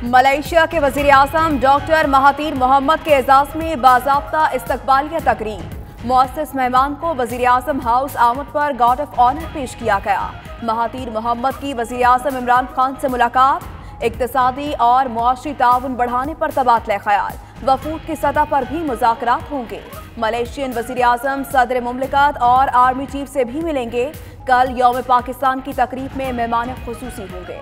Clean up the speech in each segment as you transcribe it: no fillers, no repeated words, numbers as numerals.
Malaysia के वजीर आज़म doctor Mahathir Mohammad के एजाज में बाज़ाब्ता इस्तकबालिया तकरीब। मुअस्सिस मेहमान को वजीर आज़म हाउस आमद पर गार्ड ऑफ ऑनर पेश किया गया। महातीर मोहम्मद की वजीर आज़म इमरान खान से मुलाकात, इक्तिसादी और मुआशी ताउन बढ़ाने पर तबादला ख्याल। वफूद की सतह पर भी मुज़ाकरात होंगे। मलेशियन वजीर आज़म सदर मुमलिकत और आर्मी चीफ से भी मिलेंगे। कल यौम पाकिस्तान की तकरीब में मेहमान खुसूसी होंगे।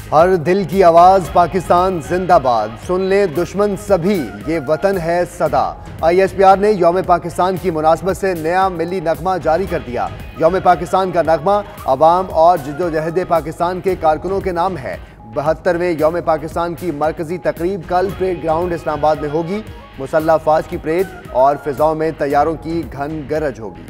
हर दिल की आवाज पाकिस्तान जिंदाबाद, सुन ले दुश्मन सभी, ये वतन है सदा। ISPR ने यौम पाकिस्तान की मुनासबत से नया मिली नगमा जारी कर दिया। यौम पाकिस्तान का नगमा अवाम और जिद्दोजहद पाकिस्तान के कारकुनों के नाम है। 72वें यौम पाकिस्तान की मरकजी तकरीब कल परेड ग्राउंड इस्लामाबाद में होगी। मुसल्लह अफवाज की परेड और फिजाओं में तैयारों की घन गरज होगी।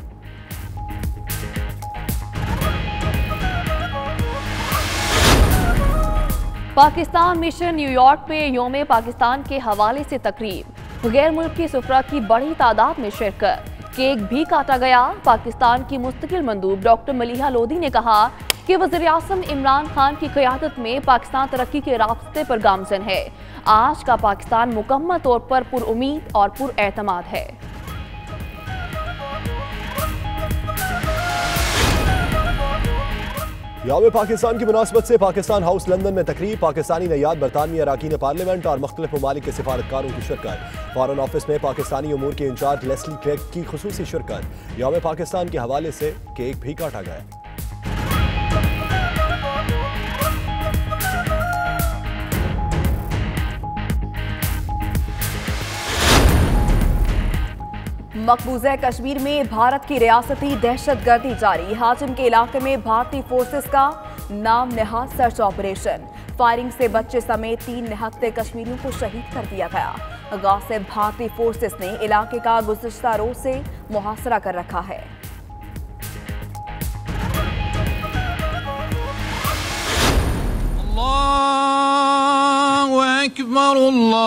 पाकिस्तान मिशन न्यूयॉर्क में यौम पाकिस्तान के हवाले से तकरीब, गैर मुल्की सुफरा की बड़ी तादाद में शिरकत, केक भी काटा गया। पाकिस्तान की मुस्तकिल मंदूब डॉक्टर मलिहा लोधी ने कहा कि वज़ीर आज़म इमरान खान की क़यादत में पाकिस्तान तरक्की के रास्ते पर गामज़न है। आज का पाकिस्तान मुकम्मल तौर पर पुरउम्मीद और पुरएतमाद है। यौम पाकिस्तान की मुनासबत से पाकिस्तान हाउस लंदन में तकरीब, पाकिस्तानी नयाद बरतानवी अरकान पार्लियामेंट और मुख्तलिफ ममालिक के सिफारतकारों की शिरकत। फॉरेन ऑफिस में पाकिस्तानी उमूर के इंचार्ज लेस्ली क्रेग की खुसूसी शिरकत। यौम पाकिस्तान के हवाले से केक भी काटा गया। मकबूजा कश्मीर में भारत की रियासती दहशतगर्दी जारी। हाजिम के इलाके में भारतीय फोर्सेस का नाम नेहाद सर्च ऑपरेशन। फायरिंग से बच्चे समेत 3 निहत्ते कश्मीरियों को शहीद कर दिया गया। गासिब भारतीय फोर्सेस ने इलाके का गुज़िश्ता रोज से मुहासरा कर रखा है। अल्लाहु अकबर, अल्लाहु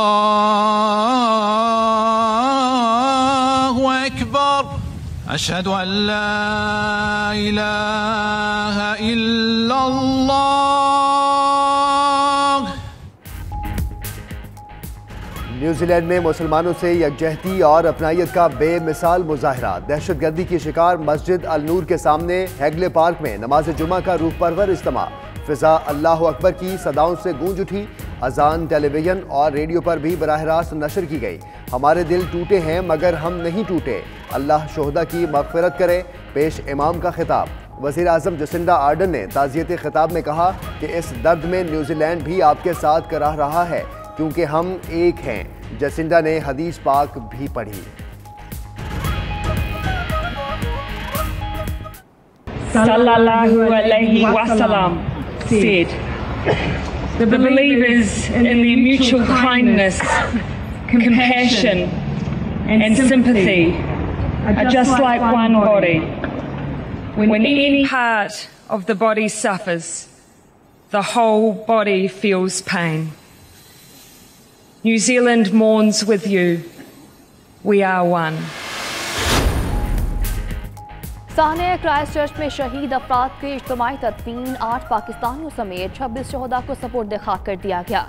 अकबर, अशहदु अल्ला इलाहा इल्लल्लाह। न्यूजीलैंड में मुसलमानों से यकजहती और अपनायत का बेमिसाल मुजाहरा। दहशतगर्दी की शिकार मस्जिद अल नूर के सामने हैगले पार्क में नमाज जुमा का रूह परवर इज्तिमा। फिजा अल्लाह अकबर की सदाओं से गूंज उठी। अजान टेलीविजन और रेडियो पर भी बराह रास्त नशर की गई। हमारे दिल टूटे हैं मगर हम नहीं टूटे, अल्लाह शोहदा की मग़फ़िरत करे। पेश इमाम का खिताब। वज़ीर आज़म जसिंडा आर्डन ने ताज़ियती खिताब में कहा कि इस दर्द में न्यूजीलैंड भी आपके साथ करा रहा है क्योंकि हम एक हैं। जसिंडा ने हदीस पाक भी पढ़ी। Sallallahu alaihi wasallam said, the believers in the mutual kindness, compassion and sympathy are just like one body. When any part of the body suffers, the whole body feels pain. New Zealand mourns with you. We are one. Sane Christ church में शहीद अफराद के इज्तिमाई तदफीन। 8 पाकिस्तानियों समेत 26 शहदा को support दिखा कर दिया गया।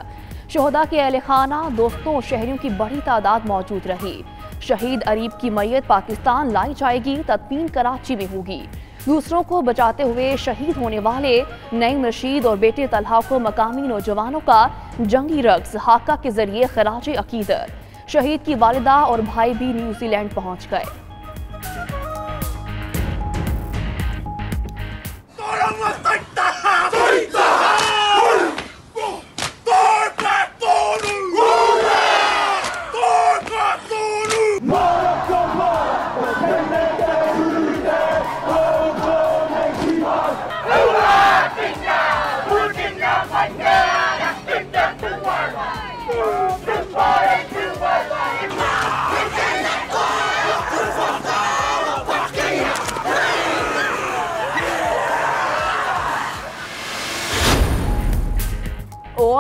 शहदा के अहले खाना, दोस्तों और शहरियों की बड़ी तादाद मौजूद रही। शहीद अरीब की मैयत पाकिस्तान लाई जाएगी। तदफीन कराची में होगी। दूसरों को बचाते हुए शहीद होने वाले नईम रशीद और बेटे तलहा को मकामी नौजवानों का जंगी रक्स हाका के जरिए खराज अकीदत। शहीद की वालिदा और भाई भी न्यूजीलैंड पहुंच गए। Goodbye.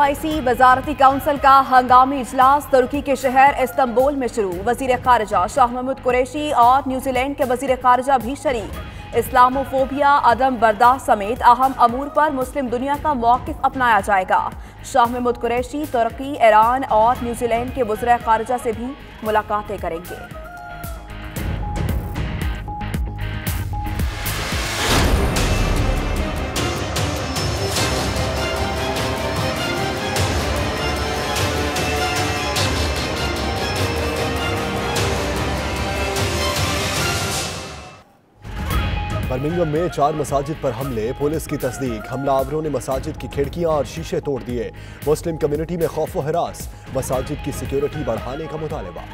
OIC वजारती काउंसिल का हंगामी इजलास तुर्की के शहर इस्तांबुल में शुरू। वजीर खारजा शाह महमूद कुरैशी और न्यूजीलैंड के वजीर खारजा भी शरीक। इस्लामोफोबिया, अदम बर्दाश्त समेत अहम अमूर पर मुस्लिम दुनिया का मौक़िफ़ अपनाया जाएगा। शाह महमूद कुरैशी तुर्की, ईरान और न्यूजीलैंड के वज़ीर खारजा से भी मुलाकातें करेंगे। बर्मिंघम में 4 मसाजिद पर हमले, पुलिस की तस्दीक। हमलावरों ने मसाजिद की खिड़कियां और शीशे तोड़ दिए। मुस्लिम कम्युनिटी में खौफ व हिरास, मसाजिद की सिक्योरिटी बढ़ाने का मुतालबा।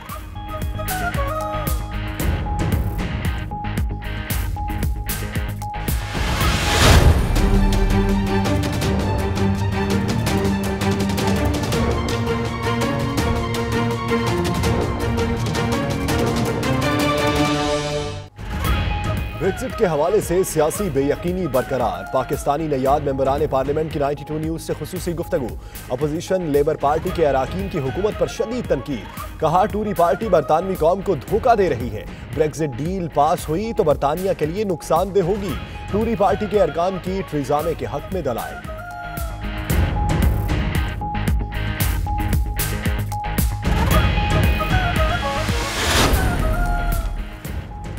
ब्रेक्जिट के हवाले से सियासी बेयकीनी बरकरार। पाकिस्तानी नयाद मेंबरान पार्लियामेंट की 92 न्यूज से खुसूसी गुफ्तगू। अपोजिशन लेबर पार्टी के अराकीन की हुकूमत पर शदीद तनकीद। कहा टूरी पार्टी बरतानवी कौम को धोखा दे रही है। ब्रेक्जिट डील पास हुई तो बरतानिया के लिए नुकसानदेह होगी। टूरी पार्टी के अरकान की थेरेसा मे के हक में दलाइल।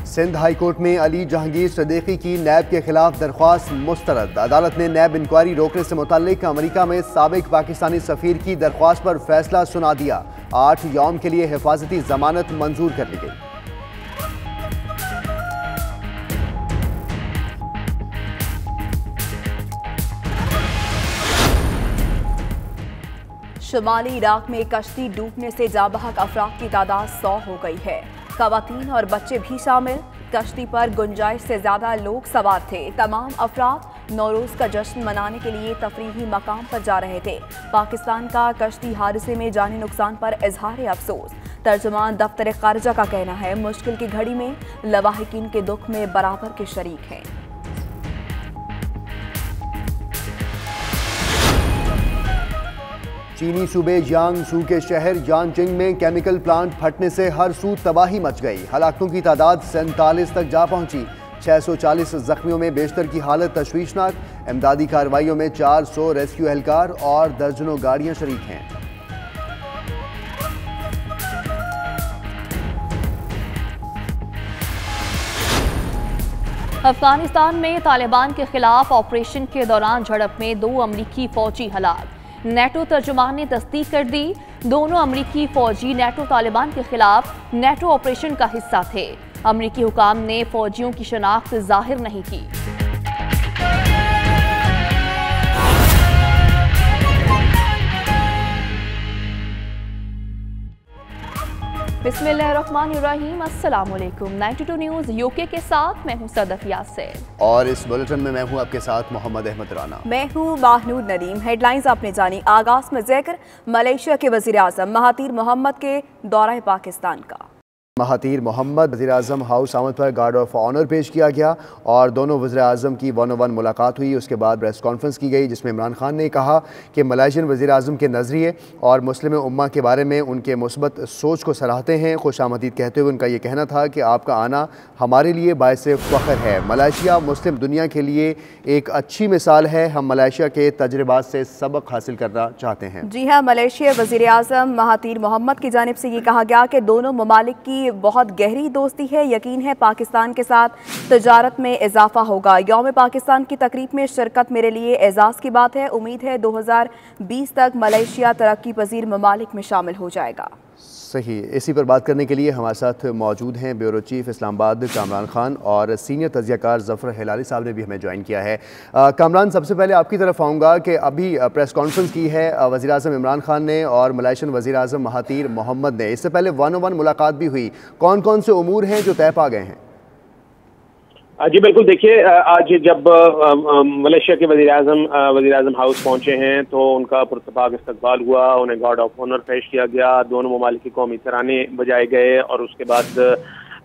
सिंध हाई कोर्ट में अली जहांगीर सदीकी की नैब के खिलाफ दरख्वास्त मुस्तरद। अदालत ने नैब इंक्वायरी रोकने से मुताल्लिक अमेरिका में साबिक पाकिस्तानी सफीर की दरख्वास्त पर फैसला सुना दिया। 8 यौम के लिए हिफाजती जमानत मंजूर कर ली गई। शुमाली इराक में कश्ती डूबने से जाबहक अफराद की तादाद 100 हो गई है। खवातीन और बच्चे भी शामिल। कश्ती पर गुंजाइश से ज्यादा लोग सवार थे। तमाम अफराद नौरोज का जश्न मनाने के लिए तफरीही मकाम पर जा रहे थे। पाकिस्तान का कश्ती हादसे में जानी नुकसान पर इजहार अफसोस। तर्जुमान दफ्तर खारजा का कहना है मुश्किल की घड़ी में लवाहिकीन के दुख में बराबर के शरीक हैं। चीनी सूबे जियांगसू के शहर यांचिंग में केमिकल प्लांट फटने से हर सू तबाही मच गई। हलाकों की तादाद 47 तक जा पहुंची। 640 जख्मियों में बेशतर की हालत तशवीशनाक। इमदादी कार्रवाइयों में 400 रेस्क्यू एहलकार और दर्जनों गाड़ियां शरीक हैं। अफगानिस्तान में तालिबान के खिलाफ ऑपरेशन के दौरान झड़प में 2 अमरीकी फौजी हलाक। नेटो तर्जुमान ने तस्दीक कर दी। दोनों अमरीकी फौजी नेटो तालिबान के खिलाफ नेटो ऑपरेशन का हिस्सा थे। अमरीकी हुकाम ने फौजियों की शनाख्त जाहिर नहीं की। बिस्मिल्लाहिर्रहमानिर्रहीम, अस्सलाम वालेकुम। 92 न्यूज़ यूके के साथ मैं हूं सदफ यासिर और इस बुलेटिन में मैं हूं आपके साथ मोहम्मद अहमद राना। मैं हूं माहनूद नदीम। हेडलाइंस आपने जानी। आगाज में जिक्र मलेशिया के वजीर आजम महातीर मोहम्मद के दौरा पाकिस्तान का। महातीर मोहम्मद वज़ीर आज़म हाउस आमद पर गार्ड ऑफ ऑनर पेश किया गया और दोनों वज़ीर आज़म की 1-on-1 मुलाकात हुई। उसके बाद प्रेस कॉन्फ्रेंस की गई जिसमें इमरान खान ने कहा कि मलाइशियन वज़ीर आज़म के नज़रिए और मुस्लिम उम्मा के बारे में उनके मुस्बत सोच को सराहते हैं। खुशामदीद कहते हुए उनका ये कहना था कि आपका आना हमारे लिए बाइस फ़ख्र है। मलाइशिया मुस्लिम दुनिया के लिए एक अच्छी मिसाल है। हम मलाइशिया के तजर्बात से सबक हासिल करना चाहते हैं। जी हाँ, मलेशिया वज़ीर आज़म महातीर मोहम्मद की जानिब से ये कहा गया कि दोनों ममालिक की बहुत गहरी दोस्ती है। यकीन है पाकिस्तान के साथ तजारत में इजाफा होगा। यौम पाकिस्तान की तकरीब में शिरकत मेरे लिए एजाज़ की बात है। उम्मीद है 2020 तक मलेशिया तरक्की पजीर ममालिक में शामिल हो जाएगा। सही। इसी पर बात करने के लिए हमारे साथ मौजूद हैं ब्यूरो चीफ इस्लामाबाद कामरान खान और सीनियर तजियाकार ज़फ़र हिलाली साहब ने भी हमें ज्वाइन किया है। कामरान, सबसे पहले आपकी तरफ आऊँगा कि अभी प्रेस कॉन्फ्रेंस की है वज़ीर आज़म इमरान खान ने और मलाइशियन वज़ीर आज़म महातीर मोहम्मद ने। इससे पहले 1-on-1 मुलाकात भी हुई। कौन कौन से उमूर हैं जो तय पा गए हैं? जी बिल्कुल, देखिए आज जब मलेशिया के वज़ीर आज़म हाउस पहुंचे हैं तो उनका पुरतपाक इस्तकबाल हुआ। उन्हें गार्ड ऑफ ऑनर पेश किया गया। दोनों ममालिक के कौमी तराने बजाए गए और उसके बाद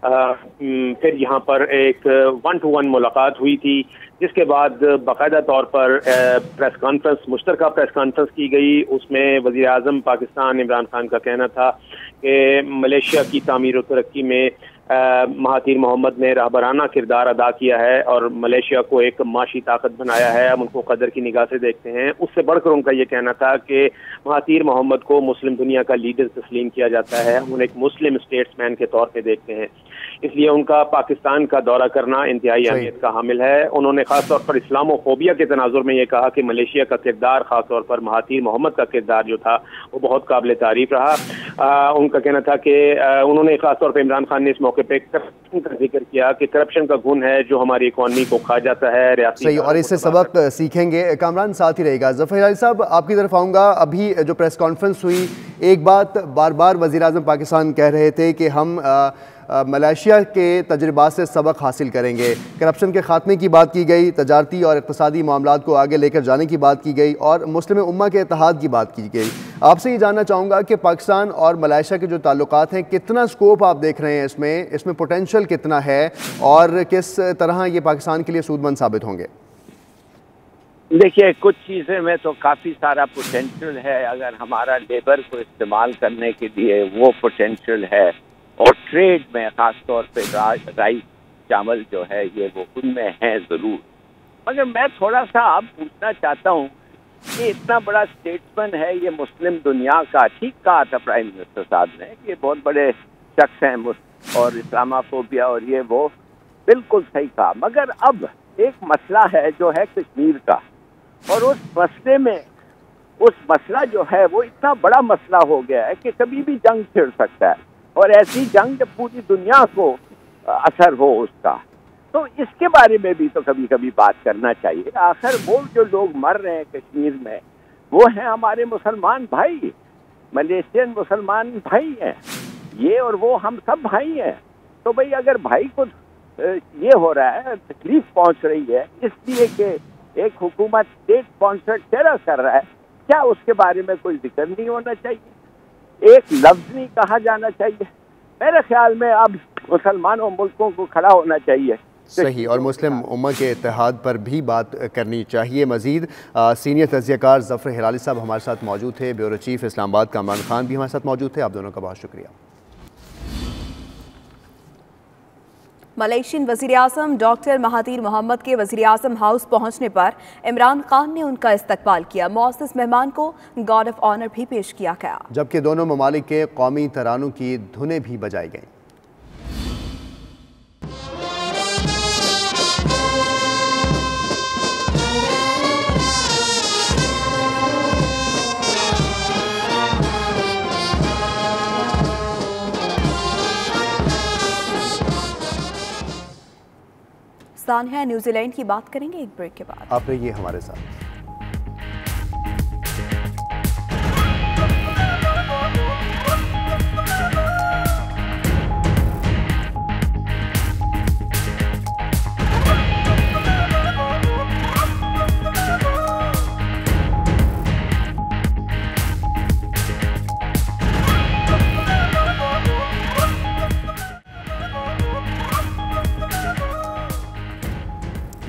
फिर यहाँ पर एक 1-to-1 मुलाकात हुई थी, जिसके बाद बाकायदा तौर पर प्रेस कॉन्फ्रेंस, मुश्तरका प्रेस कॉन्फ्रेंस की गई। उसमें वज़ीर आज़म पाकिस्तान इमरान खान का कहना था कि मलेशिया की तामीर और तरक्की में महातीर मोहम्मद ने रहबराना किरदार अदा किया है और मलेशिया को एक माशी ताकत बनाया है, हम उनको कदर की निगाह से देखते हैं। उससे बढ़कर उनका ये कहना था कि महातीर मोहम्मद को मुस्लिम दुनिया का लीडर तस्लीम किया जाता है, हम उन्हें एक मुस्लिम स्टेट्समैन के तौर पे देखते हैं, इसलिए उनका पाकिस्तान का दौरा करना इंतहाई अहमियत का हामिल है। उन्होंने खासतौर पर इस्लामोफोबिया के तनाजुर में ये कहा कि मलेशिया का किरदार, खासतौर पर महातीर मोहम्मद का किरदार जो था वो बहुत काबिल तारीफ रहा। उनका कहना था कि उन्होंने खासतौर पर इमरान खान ने इस मौके पे करप्शन का जिक्र किया कि करप्शन का गुण है जो हमारी इकॉनमी को खा जाता है। सही, और इससे सबक सीखेंगे। कामरान साथ ही रहेगा। ज़फ़र अली साहब, आपकी तरफ आऊँगा। अभी जो प्रेस कॉन्फ्रेंस हुई, एक बात बार बार वज़ीर आज़म पाकिस्तान कह रहे थे कि हम मलेशिया के तजुर्बात से सबक हासिल करेंगे। करप्शन के खात्मे की बात की गई, तजारती और इक़्तिसादी मामलात को आगे लेकर जाने की बात की गई और मुस्लिम उम्मा के इत्तेहाद की बात की गई। आपसे ये जानना चाहूँगा कि पाकिस्तान और मलेशिया के जो ताल्लुकात हैं, कितना स्कोप आप देख रहे हैं इसमें पोटेंशल कितना है और किस तरह ये पाकिस्तान के लिए सूदमंद साबित होंगे? देखिए, कुछ चीज़ें में तो काफ़ी सारा पोटेंशियल है। अगर हमारा लेबर को इस्तेमाल करने के लिए वो पोटेंशियल है, और ट्रेड में ख़ास तौर पे राइस चावल जो है ये वो उनमें है ज़रूर। मगर मैं थोड़ा सा अब पूछना चाहता हूँ कि इतना बड़ा स्टेट्समैन है ये मुस्लिम दुनिया का, ठीक कहा था प्राइम मिनिस्टर साहब ने, ये बहुत बड़े शख्स हैं और इस्लामोफोबिया और ये वो, बिल्कुल सही कहा। मगर अब एक मसला है जो है कश्मीर का, और उस मसले में मसला जो है वो इतना बड़ा मसला हो गया है कि कभी भी जंग छिड़ सकता है, और ऐसी जंग जब पूरी दुनिया को असर हो उसका, तो इसके बारे में भी तो कभी कभी बात करना चाहिए। आखिर वो जो लोग मर रहे हैं कश्मीर में वो हैं हमारे मुसलमान भाई, मलेशियन मुसलमान भाई हैं ये, और वो हम सब भाई हैं। तो भाई अगर भाई को ये हो रहा है, तकलीफ पहुंच रही है इसलिए कि एक हुकूमत स्टेट स्पॉन्सर्ड टेरर कर रहा है, क्या उसके बारे में कोई जिक्र नहीं होना चाहिए? एक लफ्ज नहीं कहा जाना चाहिए? मेरे ख्याल में अब मुसलमानों मुल्कों को खड़ा होना चाहिए। सही, और मुस्लिम उम्मा के इत्तेहाद पर भी बात करनी चाहिए। मज़ीद सीनियर तज़कियाकार ज़फ़र हिलाली साहब हमारे साथ मौजूद थे, ब्यूरो चीफ इस्लामाबाद कामरान खान भी हमारे साथ मौजूद थे। आप दोनों का बहुत शुक्रिया। मलेशियन वज़ीर आज़म डॉक्टर महातीर मोहम्मद के वज़ीर आज़म हाउस पहुंचने पर इमरान खान ने उनका इस्तकबाल किया। मुअज़्ज़ज़ मेहमान को गार्ड ऑफ ऑनर भी पेश किया गया, जबकि दोनों ममालिक के कौमी तरानों की धुनें भी बजाई गईं। सानिया, न्यूजीलैंड की बात करेंगे एक ब्रेक के बाद। आप रहिए हमारे साथ।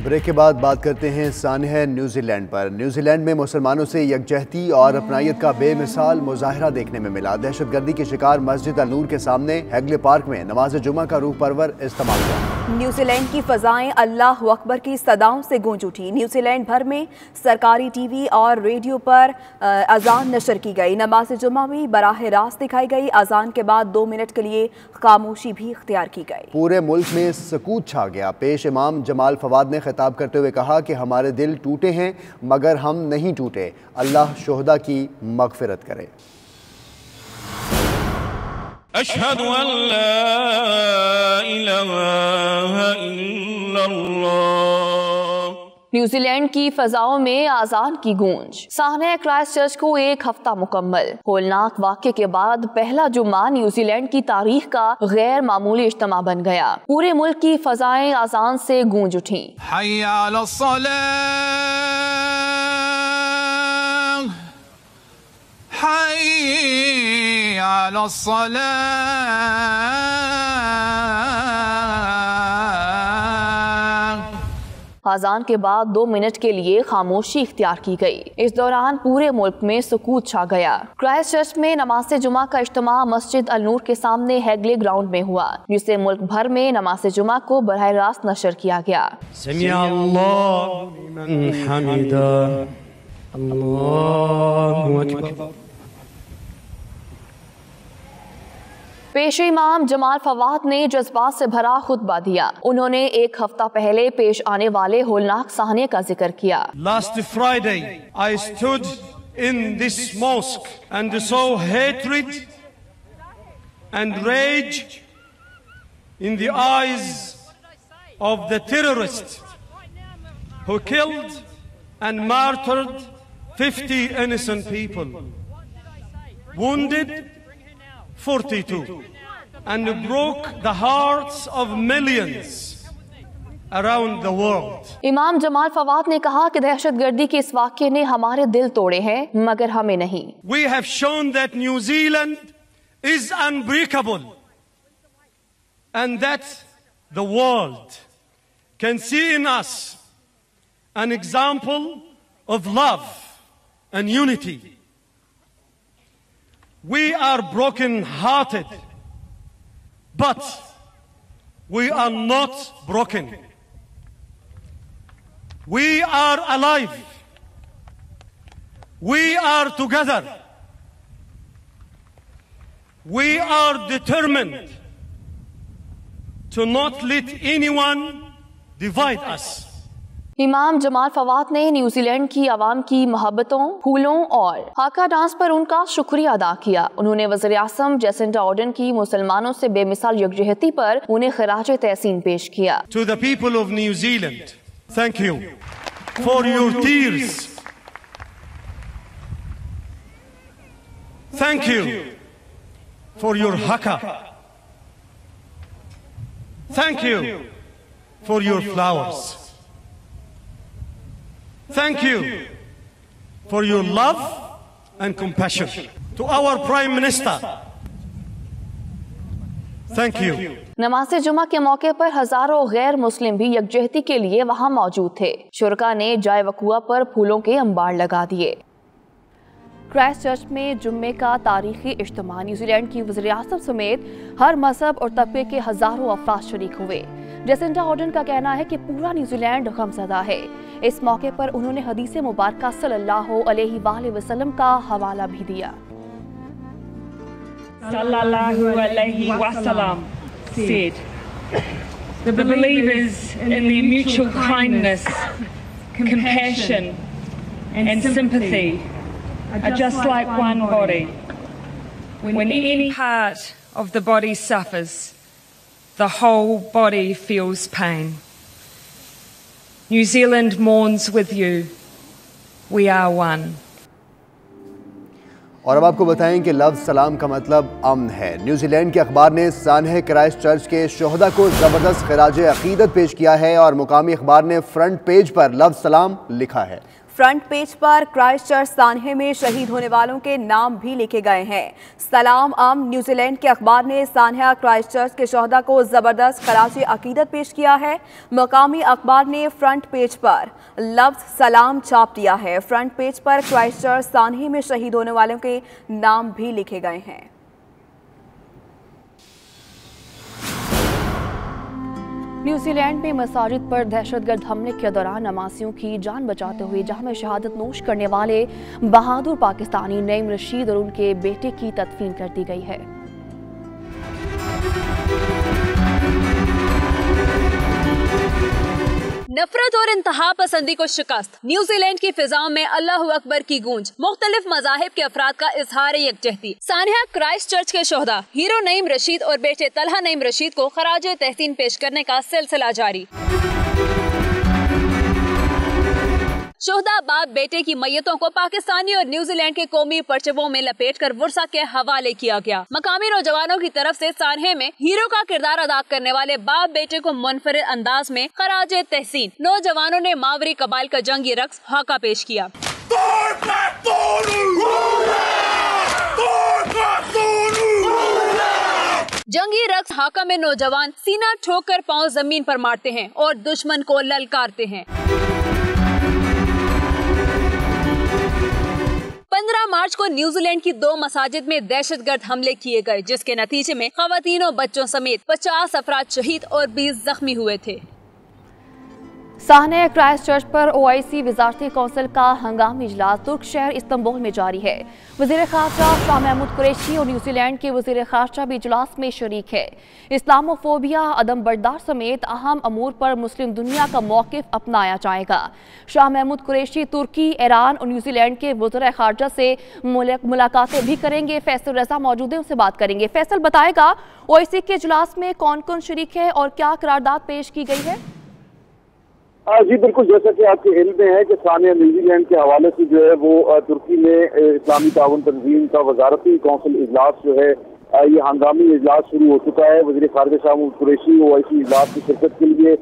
ब्रेक के बाद बात करते हैं सानिया न्यूजीलैंड पर। न्यूजीलैंड में मुसलमानों से यकजहती और अपनायत का बेमिसाल मुजाहरा देखने में मिला। दहशतगर्दी के शिकार मस्जिद अल नूर के सामने हैगले पार्क में नमाज जुमा का रूह परवर इज्तिमा हुआ। न्यूजीलैंड की फजाएं अल्लाह अकबर की सदाओं से गूंज उठी। न्यूजीलैंड भर में सरकारी टीवी और रेडियो पर अजान नशर की गई। नमाज जुमा भी बराह रास्त दिखाई गई। अजान के बाद 2 मिनट के लिए खामोशी भी इख्तियार की गई। पूरे मुल्क में सकूत छा गया। पेश इमाम जमाल फवाद ने खिताब करते हुए कहा कि हमारे दिल टूटे हैं मगर हम नहीं टूटे। अल्लाह शुहदा की मगफिरत करे। अशहदु अल्ला इलाहा इल्लल्लाह। न्यूजीलैंड की फजाओं में आजान की गूंज। सानिया क्राइस्ट चर्च को 1 हफ्ता मुकम्मल। होलनाक वाक़े के बाद पहला जुम्मा न्यूजीलैंड की तारीख का गैर मामूली इज्तिमा बन गया। पूरे मुल्क की फजाएं आजान से गूंज उठी। हय्या अलस्सलाह, हय्या अलस्सलाह। अजान के बाद 2 मिनट के लिए खामोशी इख्तियार की गई। इस दौरान पूरे मुल्क में सुकूत छा गया। क्राइस्ट चर्च में नमाज जुमा का इज्तिमा मस्जिद अल नूर के सामने हैगले ग्राउंड में हुआ, जिसे मुल्क भर में नमाज जुमा को बराह रास्त नशर किया गया। पेश इमाम जमाल फवाद ने जज्बात से भरा खुतबा दिया। उन्होंने 1 हफ्ता पहले पेश आने वाले होलनाक साहने का जिक्र किया। Last Friday, I stood in this mosque and saw hatred and rage in the eyes of the terrorists who killed and martyred 50 innocent people, wounded 42, and broke the hearts of millions around the world. इमाम जमाल फवाद ने कहा कि दहशतगर्दी के इस वाक़ये ने हमारे दिल तोड़े हैं, मगर हमें नहीं। We have shown that New Zealand is unbreakable and that the world can see in us an example of love and unity. We are broken-hearted, but we are not broken. We are alive. We are together. We are determined to not let anyone divide us. इमाम जमाल फवाद ने New Zealand की आवाम की मोहब्बतों, फूलों और हाका dance पर उनका शुक्रिया अदा किया। उन्होंने वज़ीर आज़म जेसिंडा आर्डन की मुसलमानों से बेमिसाल यकजहती पर उन्हें खराज तहसीन पेश किया। To the people of New Zealand, thank you for your tears. Thank you for your haka. Thank you for your flowers. Thank you for your love and compassion. To our Prime Minister, thank you. नमाज जुमा के मौके पर हजारों गैर मुस्लिम भी यकजहती के लिए वहां मौजूद थे। शुरका ने जाए वकुआ पर फूलों के अंबार लगा दिए। क्राइस्ट चर्च में जुम्मे का तारीखी इज्तिमा न्यूजीलैंड की वज़ीर आज़म समेत हर मजहब और तबके के हजारों अफराद शरीक हुए। जेसिंडा आर्डन का कहना है कि पूरा न्यूजीलैंड गमज़दा है। इस मौके पर उन्होंने हदीस मुबारक सल्लल्लाहु अलैहि वसल्लम का हवाला भी दिया। Sallallahu alaihi wasallam said, the believers in their mutual kindness, compassion and sympathy are just like one body. When any part of the body suffers, the whole body feels pain. New Zealand mourns with you. We are one. और अब आपको बताएं कि लफ्ज़ सलाम का मतलब अमन है। न्यूजीलैंड के अखबार ने सानह क्राइस्ट चर्च के शोहदा को ज़बरदस्त खराज अकीदत पेश किया है और मुकामी अखबार ने फ्रंट पेज पर लफ्ज़ सलाम लिखा है। फ्रंट पेज पर क्राइस्ट चर्च सानहे में शहीद होने वालों के नाम भी लिखे गए हैं। सलाम अम न्यूजीलैंड के अखबार ने सानहा क्राइस्ट चर्च के शोहदा को जबरदस्त खराज अकीदत पेश किया है। मकामी अखबार ने फ्रंट पेज पर लफ्ज़ सलाम छाप दिया है। फ्रंट पेज पर क्राइस्ट चर्च सानहे में शहीद होने वालों के नाम भी लिखे गए हैं। न्यूजीलैंड में मसाजिद पर दहशतगर्द हमले के दौरान नमाजियों की जान बचाते हुए जहां में शहादत नोश करने वाले बहादुर पाकिस्तानी नईम रशीद और उनके बेटे की तदफीन कर दी गई है। नफरत और इंतहा पसंदी को शिकस्त। न्यूजीलैंड की फिजाओं में अल्लाहु अकबर की गूंज। मुख्तलिफ मज़ाहिब के अफराद का इजहार यकजहती। सानहा क्राइस्ट चर्च के शोहदा हीरो नईम रशीद और बेटे तलहा नईम रशीद को खराज तहसीन पेश करने का सिलसिला जारी। शोहदा बाप बेटे की मैयतों को पाकिस्तानी और न्यूजीलैंड के कौमी परचमों में लपेटकर वर्सा के हवाले किया गया। मकामी नौजवानों की तरफ से सानहे में हीरो का किरदार अदा करने वाले बाप बेटे को मुनफरिद अंदाज में खराज तहसीन। नौजवानों ने मावरी कबाइल का जंगी रक्स हाका पेश किया। जंगी रक्स हाका में नौजवान सीना ठोक कर पांव जमीन पर मारते हैं और दुश्मन को ललकारते हैं। 15 मार्च को न्यूजीलैंड की 2 मसाजिद में दहशतगर्द हमले किए गए, जिसके नतीजे में खवातीन और बच्चों समेत 50 अफराद शहीद और 20 जख्मी हुए थे। साहने क्राइस्ट चर्च पर OIC वजारती कौंसिल का हंगामी इजलास तुर्क शहर इस्तांबुल में जारी है। वज़ीर ख़ारजा शाह महमूद कुरैशी और न्यूजीलैंड के वज़ीर ख़ारजा भी इजलास में शरीक है। इस्लामोफोबिया, अदम बर्दार समेत अहम अमूर पर मुस्लिम दुनिया का मौक़िफ़ अपनाया जाएगा। शाह महमूद कुरैशी तुर्की, ईरान और न्यूजीलैंड के वज़ीर ख़ारजा से मुलाकातें भी करेंगे। फैसल रजा मौजूद है, उनसे बात करेंगे। फैसल बताएगा OIC के इजलास में कौन कौन शरीक है और क्या करारदाद पेश की गई है? जी बिल्कुल, जैसा कि आपके इल्म में है कि सानिया न्यूजीलैंड के हवाले से जो है वो तुर्की में इस्लामी ताउन तंजीम का वजारती कौंसिल इजलास जो है ये हंगामी इजलास शुरू हो चुका है। वज़ीर ख़ारजा शाह महमूद कुरैशी OIC इजलास की शिरकत के लिए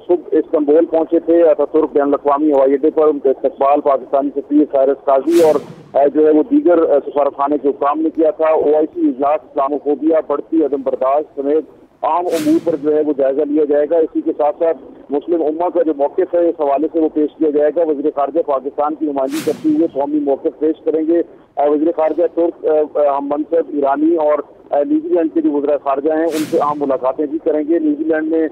सुबह इस्तांबुल पहुंचे थे। अतातुर्क बैनुल अक़वामी हवाई अड्डे पर उनका इस्तकबाल पाकिस्तानी सफ़ीर साइरस काजी और जो है वो दीगर सफारतखाने के हुक्काम ने किया था। OIC इजलास इस्लामोफोबिया, बढ़ती अदम बर्दाश्त समेत आम उमूर पर जो है वो जायजा लिया जाएगा। इसी के साथ साथ मुस्लिम उम्मा का जो मौक़िफ़ है इस हवाले से वो पेश किया जाएगा। वज़ीर ख़ारजा पाकिस्तान की नुमाइंदगी करते हुए कौमी मौक़िफ़ पेश करेंगे। वज़ीर ख़ारजा तुर्क, हम मनसब, ईरानी और न्यूजीलैंड के जो वज़ीर ख़ारजा हैं उनसे आम मुलाकातें भी करेंगे। न्यूजीलैंड में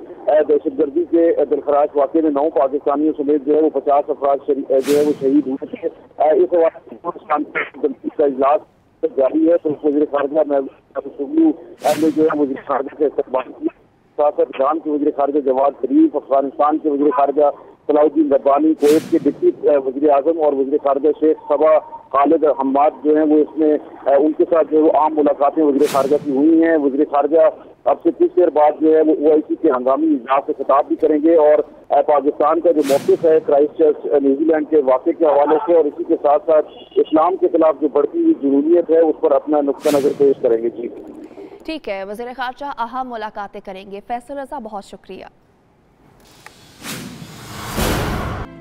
दहशतगर्दी के दिलखराज वाक़े में 9 पाकिस्तानियों समेत जो है वो 50 अफराद जो है वो शहीद हुए थे। इस हवाले का इजलास जारी है। तो वज़ीर ख़ारजा ने जो है वज़ीर ख़ारजा का इस्तकबाल किया। साथ साथ ईरान के वज़ीर ख़ारजा जवाद ज़रीफ, अफगानिस्तान के वज़ीर ख़ारजा सलाहुद्दीन रब्बानी, कुवैत के डिप्टी वज़ीर आज़म और वज़ीर ख़ारजा शेख सबा खालिद हम्माद जो है वो इसमें उनके साथ जो है वो आम मुलाकातें वज़ीर ख़ारजा की हुई हैं। वज़ीर ख़ारजा अब से कुछ देर बाद जो है वो OIC के हंगामी इजलास से खिताब भी करेंगे और पाकिस्तान का जो मौक़िफ़ है क्राइस्ट चर्च न्यूजीलैंड के वाक़े के हवाले से और इसी के साथ साथ इस्लाम के खिलाफ जो बढ़ती हुई ज़रूरियत है उस पर अपना नुक्ता नज़र पेश करेंगे। जी ठीक है, वज़ीर ख़ारजा अहम मुलाकातें करेंगे। फैसल रजा, बहुत शुक्रिया।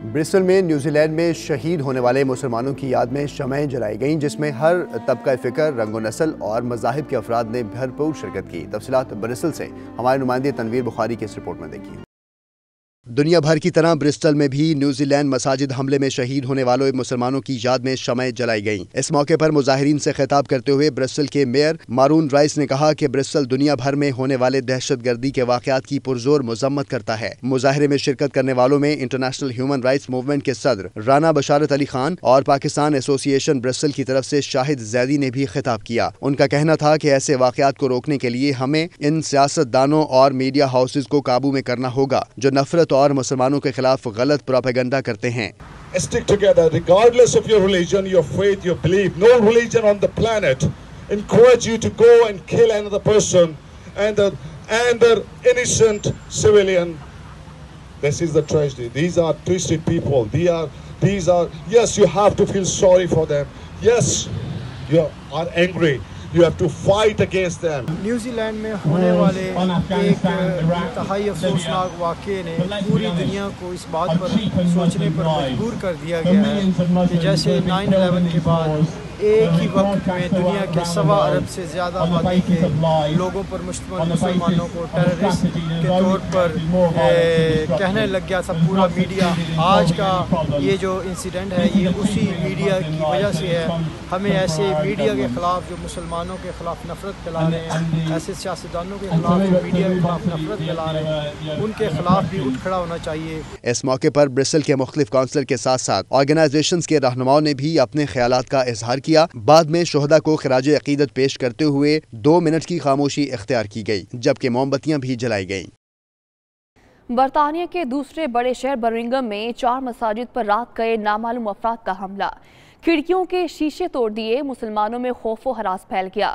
ब्रिस्टल में न्यूजीलैंड में शहीद होने वाले मुसलमानों की याद में शमएं जलाई गईं, जिसमें हर तबका फ़िक्र, रंग व नस्ल और मज़ाहिब के अफराद ने भरपूर शिरकत की। तफसीलात ब्रिस्टल से हमारे नुमाइंदे तनवीर बुखारी की इस रिपोर्ट में देखिए। दुनिया भर की तरह ब्रिस्टल में भी न्यूजीलैंड मसाजिद हमले में शहीद होने वाले मुसलमानों की याद में शमएं जलाई गईं। इस मौके पर मुजाहिरीन से खिताब करते हुए ब्रिस्टल के मेयर मारून राइस ने कहा कि ब्रिस्टल दुनिया भर में होने वाले दहशतगर्दी के वाक़यात की पुरजोर मजम्मत करता है। मुजाहिरे में शिरकत करने वालों में इंटरनेशनल ह्यूमन राइट्स मूवमेंट के सदर राना बशारत अली खान और पाकिस्तान एसोसिएशन ब्रिस्टल की तरफ से शाहिद जैदी ने भी खिताब किया। उनका कहना था कि ऐसे वाक़यात को रोकने के लिए हमें इन सियासतदानों और मीडिया हाउसेज को काबू में करना होगा जो नफरत और मुसलमानों के खिलाफ गलत प्रोपेगेंडा करते हैं। Stick together regardless of your religion, your faith, your belief. No religion on the planet encourage you to go and kill another person and the innocent civilian. This is the tragedy. These are twisted people. These are yes, you have to feel sorry for them. Yes, you are angry. You have to fight against them. New Zealand में होने वाले एक इंतहाई अफसोसनाक वाक़े ने पूरी दुनिया को इस बात पर सोचने पर मजबूर कर दिया गया है कि जैसे 9/11 के बाद एक ही वक्त में दुनिया के 1.25 अरब से ज़्यादा आबादी के लोगों पर मुश्तमिल मुसलमानों को टेररिस्ट के तौर पर कहने लग गया था पूरा मीडिया। आज का ये जो इंसिडेंट है ये उसी मीडिया की वजह से है। हमें ऐसे मीडिया के ख़िलाफ़ जो मुसलमानों के ख़िलाफ़ नफ़रत फैला रहे हैं, ऐसे सियासतदानों के ख़िलाफ़ जो मीडिया के ख़िलाफ़ नफ़रत फैला रहे हैं, उनके ख़िलाफ़ भी उठ खड़ा होना चाहिए। इस मौके पर ब्रिस्टल के मुख्तलिफ काउंसिलर के साथ साथ ऑर्गेनाइजेशंस के रहनुमाओं ने भी अपने ख्यालात का इजहार किया। बाद में शोहदा को खिराजे अकीदत पेश करते हुए 2 मिनट की खामोशी इख्तियार की गई, जबकि मोमबत्तियां भी जलाई गईं। बरतानिया के दूसरे बड़े शहर बर्मिंघम में 4 मसाजिद पर रात गए नामालूम अफराद का हमला। खिड़कियों के शीशे तोड़ दिए, मुसलमानों में खौफ व हरास फैल गया।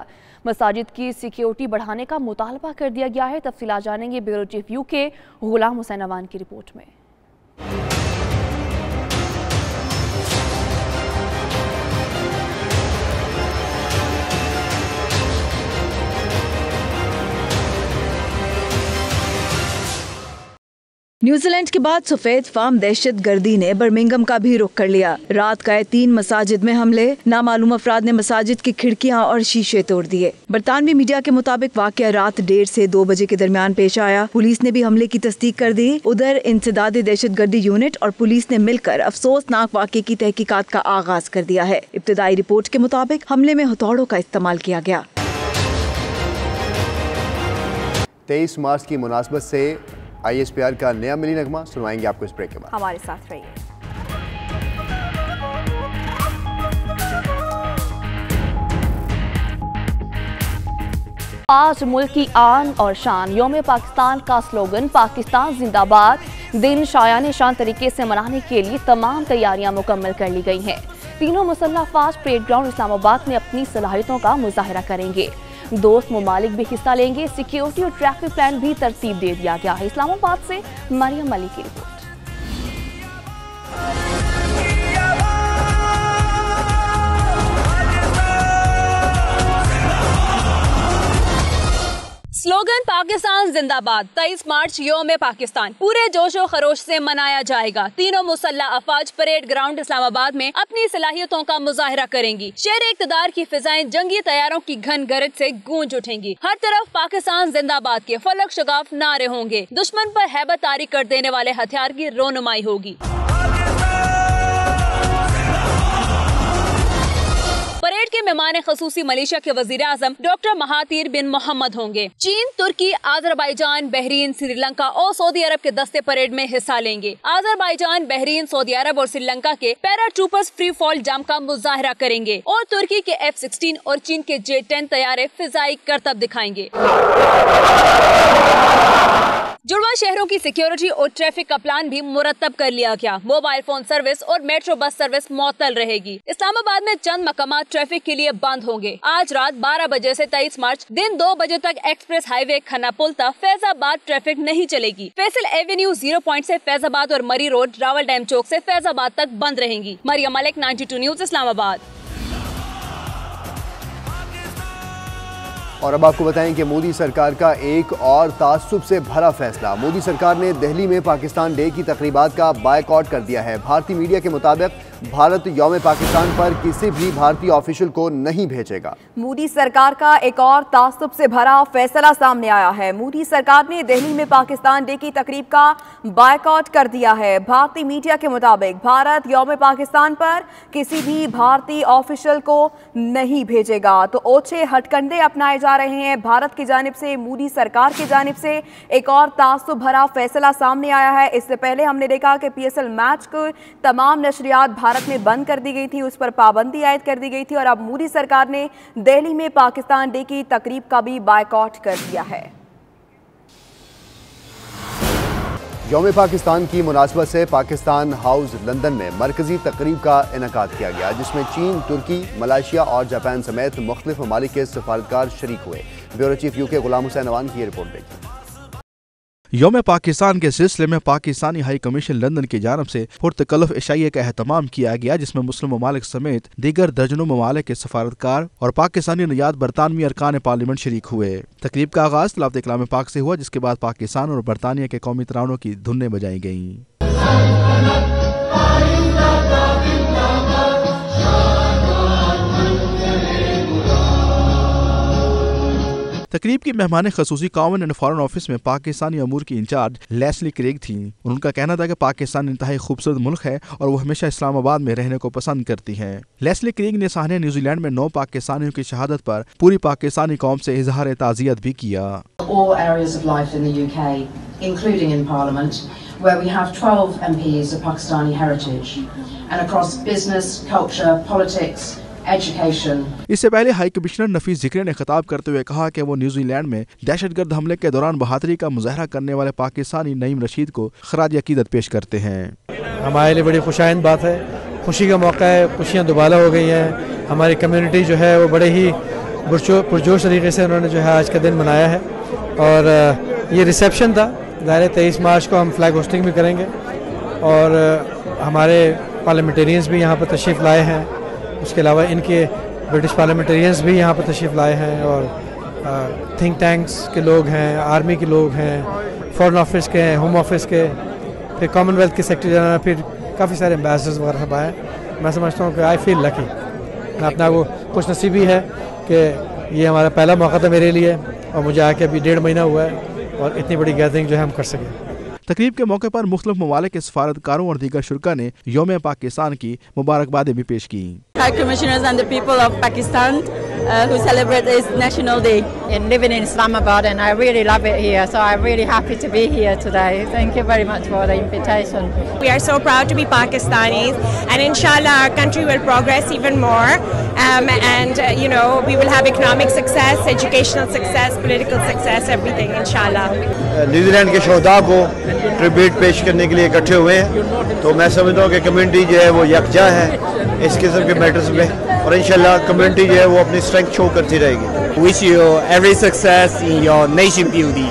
मसाजिद की सिक्योरिटी बढ़ाने का मुतालबा कर दिया गया है। तफसीलात जानेंगे bureau chief UK Ghulam Hussain Awan की रिपोर्ट में। न्यूजीलैंड के बाद सफेद फार्म दहशत गर्दी ने बर्मिंघम का भी रुख कर लिया। रात गए 3 मसाजिद में हमले, नामालूम अफराद ने मसाजिद की खिड़कियां और शीशे तोड़ दिए। बरतानवी मीडिया के मुताबिक वाकया रात 1:30 से 2 बजे के दरमियान पेश आया। पुलिस ने भी हमले की तस्दीक कर दी। उधर इंसदादी दहशत गर्दी यूनिट और पुलिस ने मिलकर अफसोसनाक वाकये की तहकीकात का आगाज कर दिया है। इब्तदाई रिपोर्ट के मुताबिक हमले में हथौड़ों का इस्तेमाल किया गया। 23 मार्च की मुनासबत से ISPR का नया मिली नगमा सुनवाएंगे आपको इस ब्रेक के बाद। हमारे साथ रहिए। आज मुल्क की आन और शान यौम पाकिस्तान का स्लोगन पाकिस्तान जिंदाबाद दिन शायान शान तरीके से मनाने के लिए तमाम तैयारियां मुकम्मल कर ली गई हैं। तीनों मुसल्लह अफवाज परेड ग्राउंड इस्लामाबाद में अपनी सलाहियतों का मुजाहरा करेंगे। दोस्त ममालिक भी हिस्सा लेंगे। सिक्योरिटी और ट्रैफिक प्लान भी तरतीब दे दिया गया है। इस्लामाबाद से मरियम अली की रिपोर्ट। स्लोगन पाकिस्तान जिंदाबाद 23 मार्च यौम पाकिस्तान पूरे जोशो खरोश से मनाया जाएगा। तीनों मुसल्लह अफवाज परेड ग्राउंड इस्लामाबाद में अपनी सलाहियतों का मुजाहरा करेंगी। शेर इक़्तिदार की फिजाएं जंगी तैयारों की घन गरज से गूंज उठेंगी। हर तरफ पाकिस्तान जिंदाबाद के फलक शगाफ नारे होंगे। दुश्मन पर हैबत तारी कर देने वाले हथियार की रोनुमाई होगी। परेड के मेहमान खसूसी मलेशिया के वजीर आजम डॉक्टर महातीर बिन मोहम्मद होंगे। चीन, तुर्की, आजरबाईजान, बहरीन, श्रीलंका और सऊदी अरब के दस्ते परेड में हिस्सा लेंगे। आजरबाईजान, बहरीन, सऊदी अरब और श्रीलंका के para troopers free fall jump का मुजाहरा करेंगे और तुर्की के F-16 और चीन के J-10 तैयारे फिजाई करतब दिखाएंगे। जुड़वा शहरों की सिक्योरिटी और ट्रैफिक का प्लान भी मुरतब कर लिया गया। मोबाइल फोन सर्विस और मेट्रो बस सर्विस मुअत्तल रहेगी। इस्लामाबाद में चंद मकामात ट्रैफिक के लिए बंद होंगे। आज रात 12 बजे से 23 मार्च दिन 2 बजे तक एक्सप्रेस हाईवे खन्ना पुल तक फैजाबाद ट्रैफिक नहीं चलेगी। फैसल एवेन्यू 0 पॉइंट से फैजाबाद और मरी रोड रावल डैम चौक से फैजाबाद तक बंद रहेंगी। मरियम मलिक, 92 न्यूज, इस्लामाबाद। और अब आपको बताएं कि मोदी सरकार का एक और ताज्जुब से भरा फैसला। मोदी सरकार ने दिल्ली में पाकिस्तान डे की तकरीबात का बायकॉट कर दिया है। भारतीय मीडिया के मुताबिक भारत यौम पाकिस्तान पर किसी भी भारतीय ऑफिशियल को नहीं भेजेगा। मोदी सरकार का एक और ताज्जुब से भरा फैसला सामने आया है। मोदी सरकार ने दिल्ली में पाकिस्तान डे की तकरीब का बायकॉट कर दिया है। भारतीय मीडिया के मुताबिक भारत यौम पाकिस्तान पर किसी भी भारतीय ऑफिशियल को नहीं भेजेगा। तो ओछे हटकंडे अपनाए जा रहे हैं भारत की जानिब से। मोदी सरकार की जानिब से एक और ताज्जुब भरा फैसला सामने आया है। इससे पहले हमने देखा कि PSL मैच को तमाम नशरियात भारत में बंद कर दी गई थी, उस पर पाबंदी आयद कर दी गई थी और अब मोदी सरकार ने दिल्ली में पाकिस्तान डे की तकरीब का भी बायकॉट कर दिया है। यौम पाकिस्तान की मुनासबत से पाकिस्तान हाउस लंदन में मरकजी तकरीब का इनेकाद किया गया, जिसमें चीन, तुर्की, मलेशिया और जापान समेत मुख्तलिफ ममालिक के सफारतकार शरीक हुए। Bureau chief UK Ghulam Hussain Awan की रिपोर्ट देखिए। यौम पाकिस्तान के सिलसिले में पाकिस्तानी हाई कमीशन लंदन की जानब से पुरतकल्लुफ इशाइये का एहतमाम किया गया, जिसमें मुस्लिम ममालिक समेत दीगर दर्जनों ममालिक के सफारतकार और पाकिस्तानी नियात बरतानवी अरकान पार्लियामेंट शरीक हुए। तकरीब का आगाज तलावत कलाम पाक से हुआ, जिसके बाद पाकिस्तान और बरतानिया के कौमी तरानों की धुनें बजाई गईं। तकरीब की मेहमान खसूसी कॉमन एंड फॉरेन ऑफिस में पाकिस्तानी अमूर की इंचार्ज लेस्ली क्रेग थी। उनका कहना था कि पाकिस्तान इंतहाई खूबसूरत मुल्क है और वो हमेशा इस्लामाबाद में रहने को पसंद करती हैं। लेस्ली क्रेग ने साहने न्यूजीलैंड में 9 पाकिस्तानियों की शहादत पर पूरी पाकिस्तानी कौम से इजहार ताज़ियत भी किया। All areas of life in the UK, including in Parliament, where we have 12 MPs of Pakistani heritage, and across business, culture, politics, education. इससे पहले हाई कमिश्नर नफीस जिक्री ने खिताब करते हुए कहा कि वो न्यूजीलैंड में दहशतगर्द हमले के दौरान बहादुरी का मुजाहरा करने वाले पाकिस्तानी नईम रशीद को खराज अकीदत पेश करते हैं। हमारे लिए बड़ी खुशाइंद बात है, खुशी का मौका है, खुशियाँ दुबाला हो गई हैं। हमारी कम्युनिटी जो है वो बड़े ही पुरजोश तरीके से उन्होंने जो है आज का दिन मनाया है और ये रिसेप्शन था। ज़ाहिर 23 मार्च को हम फ्लैग होस्टिंग भी करेंगे और हमारे पार्लियामेंटेरियंस भी यहाँ पर तशरीफ़ लाए हैं। उसके अलावा इनके ब्रिटिश पार्लियामेंटेरियंस भी यहाँ पर तशरीफ़ लाए हैं और थिंक टैंक्स के लोग हैं, आर्मी के लोग हैं, फॉरेन ऑफिस के हैं, होम ऑफिस के, फिर कॉमनवेल्थ के सेक्रेटरी जनरल, फिर काफ़ी सारे एम्बेसडर्स वगैरह सब आए। मैं समझता हूँ कि आई फील लकी, मैं अपना वो खुश नसीबी है कि ये हमारा पहला मौका था मेरे लिए और मुझे आके अभी 1.5 महीना हुआ है और इतनी बड़ी गैदरिंग जो है हम कर सके। तकरीब के मौके पर मुख्तलिफ ममालिक के सफारतकारों और दीगर शुरा ने यौम पाकिस्तान की मुबारकबादें भी पेश की। High Commissioners and the people of Pakistan who celebrate this National Day. And living in Islamabad, and I really love it here, so I'm really happy to be here today. Thank you very much for the invitation. We are so proud to be Pakistanis, and inshallah our country will progress even more, and you know, we will have economic success, educational success, political success, everything inshallah. New Zealand के शोहदा को tribute पेश करने के लिए इकट्ठे हुए हैं, तो मैं समझता हूँ कि कम्युनिटी जो है वो यकजा है इस किस्म के मैटर्स में, और इंशाल्लाह कम्युनिटी जो है वो अपनी स्ट्रेंथ शो करती रहेगी। Wish you every success in your nation building.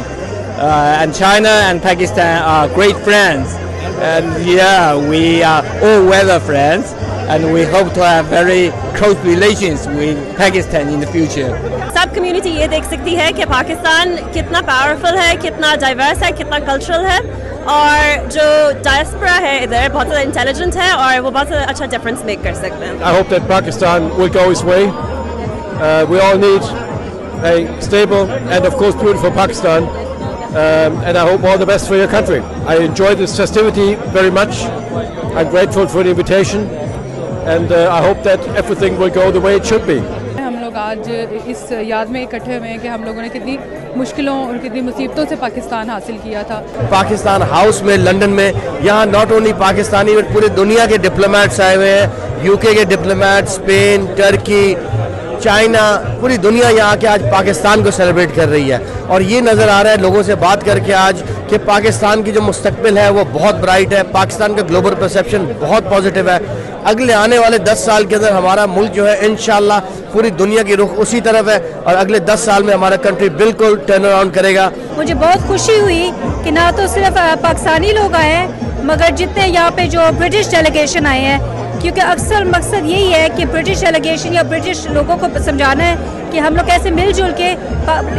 And China and Pakistan are great friends, and yeah, we are all weather friends, and we hope to have very close relations with Pakistan in the future. सब community ये देख सकती है कि पाकिस्तान कितना powerful है, कितना diverse है, कितना कल्चरल है, और जो डायस्पोरा है इधर बहुत ज़्यादा इंटेलिजेंट है और वो बहुत ज़्यादा अच्छा डिफरेंस मेक कर सकते हैं। I hope that Pakistan will go its way. We all need a stable and of course beautiful Pakistan, and I hope all the best for your country. I enjoyed this festivity very much. I'm grateful for the invitation, and I hope that everything will go the way it should be. हम लोग आज इस याद में इकट्ठे हुए हैं कि हम लोगों ने कितनी मुश्किलों और कितनी मुसीबतों से पाकिस्तान हासिल किया था। पाकिस्तान हाउस में लंदन में यहाँ नॉट ओनली पाकिस्तानी बट पूरे दुनिया के डिप्लोमेट्स आए हुए हैं, यूके के डिप्लोमेट, स्पेन, टर्की, चाइना, पूरी दुनिया यहाँ के आज पाकिस्तान को सेलिब्रेट कर रही है, और ये नज़र आ रहा है लोगों से बात करके आज कि पाकिस्तान की जो मुस्तकबिल है वो बहुत ब्राइट है, पाकिस्तान का ग्लोबल परसेप्शन बहुत पॉजिटिव है। अगले आने वाले 10 साल के अंदर हमारा मुल्क जो है इंशाल्लाह पूरी दुनिया की रुख उसी तरफ है, और अगले 10 साल में हमारा कंट्री बिल्कुल टर्न अराउंड करेगा। मुझे बहुत खुशी हुई कि ना तो सिर्फ पाकिस्तानी लोग आए हैं, मगर जितने यहाँ पे जो ब्रिटिश डेलीगेशन आए हैं, क्योंकि अक्सर मकसद यही है कि ब्रिटिश डेलीगेशन या ब्रिटिश लोगों को समझाना है कि हम लोग कैसे मिलजुल के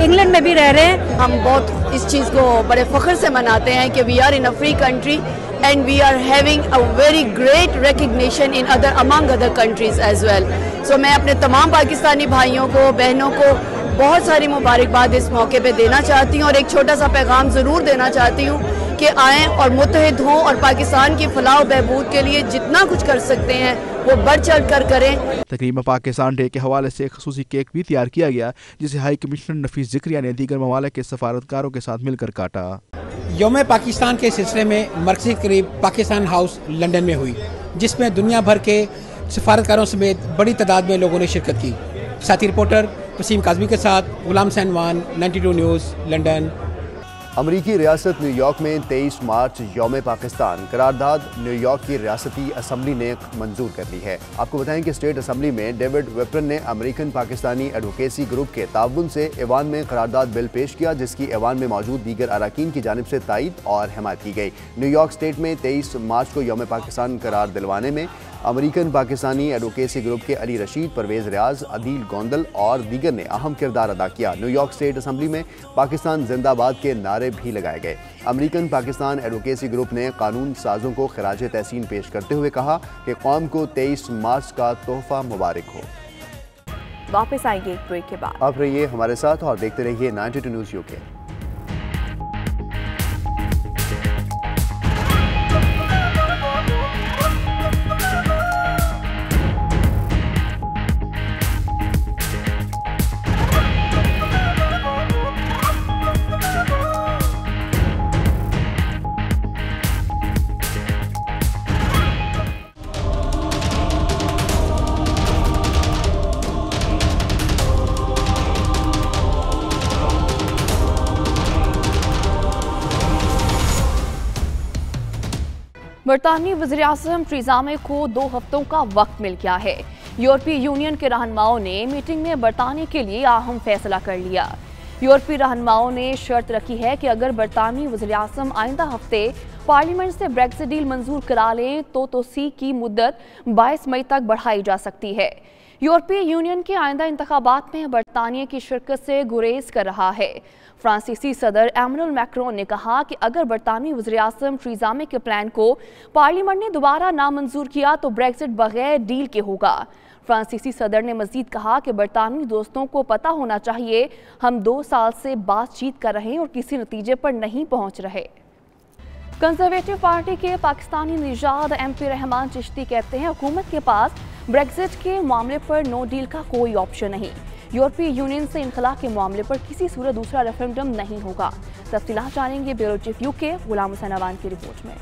इंग्लैंड में भी रह रहे हैं। हम बहुत इस चीज़ को बड़े फ़ख्र से मनाते हैं कि we are in a free country and we are having a very great recognition in among other countries as well. So मैं अपने तमाम पाकिस्तानी भाइयों को, बहनों को बहुत सारी मुबारकबाद इस मौके पे देना चाहती हूँ, और एक छोटा सा पैगाम ज़रूर देना चाहती हूँ कि आएँ और मुत्तहिद हों और पाकिस्तान की फलाह और बहबूद के लिए जितना कुछ कर सकते हैं वो बढ़ चढ़ कर करें। तकरीब में पाकिस्तान डे के हवाले से एक ख़ुसूसी केक भी तैयार किया गया, जिसे हाई कमिश्नर नफीस ज़िक्रिया ने दीगर ममालिक के सफारतकारों के साथ मिलकर काटा। यौम पाकिस्तान के सिलसिले में मरकज़ी तकरीब पाकिस्तान हाउस लंदन में हुई, जिसमें दुनिया भर के सफारतकारों समेत बड़ी तादाद में लोगों ने शिरकत की। साथी रिपोर्टर वसीम काज़मी के साथ गुलाम सैनवान, 92 न्यूज़, लंदन। अमरीकी रियासत न्यूयॉर्क में 23 मार्च यौम पाकिस्तान करारदाद न्यूयॉर्क की रियासती असम्बली ने मंजूर कर ली है। आपको बताएं कि स्टेट असम्बली में डेविड वेपरन ने अमेरिकन पाकिस्तानी एडवोकेसी ग्रुप के ताउन से ऐवान में करारदाद बिल पेश किया, जिसकी ऐवान में मौजूद दीगर अरकान की जानिब से तायीद और हिमायत की गई। न्यूयॉर्क स्टेट में 23 मार्च को यौम पाकिस्तान करार दिलवाने में अमेरिकन पाकिस्तानी एडवोकेसी ग्रुप के अली रशीद, परवेज़ रियाज, अदील गोंदल और दीगर ने अहम किरदार अदा किया। न्यूयॉर्क स्टेट असम्बली में पाकिस्तान जिंदाबाद के नारे भी लगाए गए। अमेरिकन पाकिस्तान एडवोकेसी ग्रुप ने कानून साजों को खिराज तहसीन पेश करते हुए कहा कि कौम को 23 मार्च का तोहफा मुबारक हो। वापस आएंगे एक ब्रेक के बाद। आप रहिए हमारे साथ और देखते रहिए 92 न्यूज़ यूके। बरतानवी वज़ीर-ए-आज़म टेरेसा मे को 2 हफ्तों का वक्त मिल गया है। यूरोपीय यूनियन के रहनुमाओं ने मीटिंग में बरतानिया के लिए अहम फैसला कर लिया। यूरोपीय रहनुमाओं ने शर्त रखी है कि अगर बरतानवी वज़ीर-ए-आज़म आइंदा हफ्ते पार्लियामेंट से ब्रेक्सिट डील मंजूर करा लें तो तोसी की मुद्दत 22 मई तक बढ़ाई जा सकती है। यूरोपीय यूनियन के आइंदा इंतखाबात में बरतानिया की शिरकत से गुरेज कर रहा है। फ्रांसीसी सदर एमैनुअल मैक्रोन ने कहा कि अगर बरतानवी वज़ीर-ए-आज़म थेरेसा मे के प्लान को पार्लियामेंट ने दोबारा नामंजूर किया तो ब्रेक्जिट बगैर डील के होगा। फ्रांसीसी सदर ने मजीद कहा कि बरतानवी दोस्तों को पता होना चाहिए हम 2 साल से बातचीत कर रहे हैं और किसी नतीजे पर नहीं पहुंच रहे। कंजर्वेटिव पार्टी के पाकिस्तानी निजाद MP रहमान चिश्ती कहते हैं हुकूमत के पास ब्रेक्जिट के मामले पर नो डील का कोई ऑप्शन नहीं। यूरोपीय यूनियन से इनखला के मामले पर किसी सूरत दूसरा रेफरेंडम नहीं होगा। तफसीलात जानेंगे bureau chief UK Ghulam Hussain Awan की रिपोर्ट में।